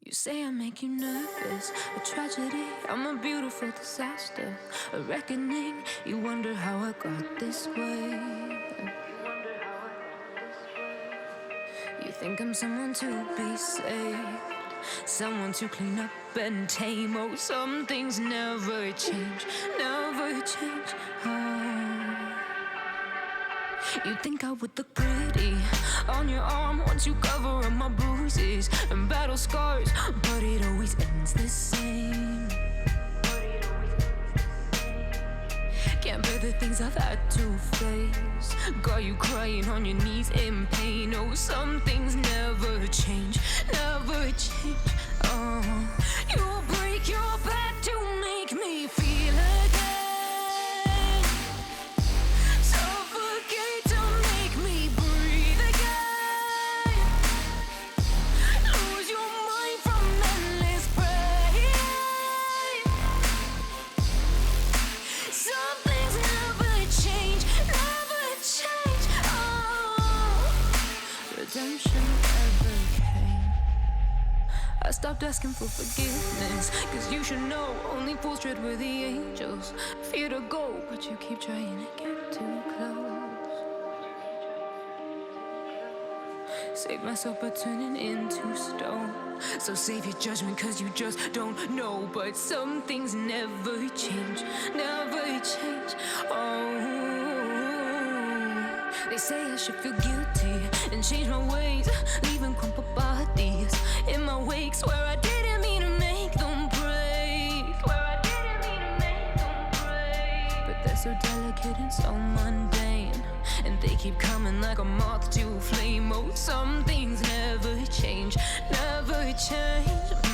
You say I make you nervous, a tragedy, I'm a beautiful disaster, a reckoning, you wonder how I got this way. You think I'm someone to be saved, someone to clean up and tame. Oh, some things never change, never change. You think I would look pretty on your arm once you cover up my bruises and battle scars, but it always ends the same. Can't bear the things I've had to face, got you crying on your knees in pain. Oh, some things never change, never change. You'll break your back to make me feel again, suffocate to make me breathe again, lose your mind from endless pain. Some things never change, never change. Redemption never came. I stopped asking for forgiveness, cause you should know only fools tread where the angels fear to go, but you keep trying to get too close. Save myself by turning into stone, so save your judgment cause you just don't know. But some things never change, never change. They say I should feel guilty and change my ways, leaving crumpled bodies in my wake. Swear I didn't mean to make them break, swear I didn't mean to make them break. But they're so delicate and so mundane, and they keep coming like a moth to a flame. Oh, some things never change, never change.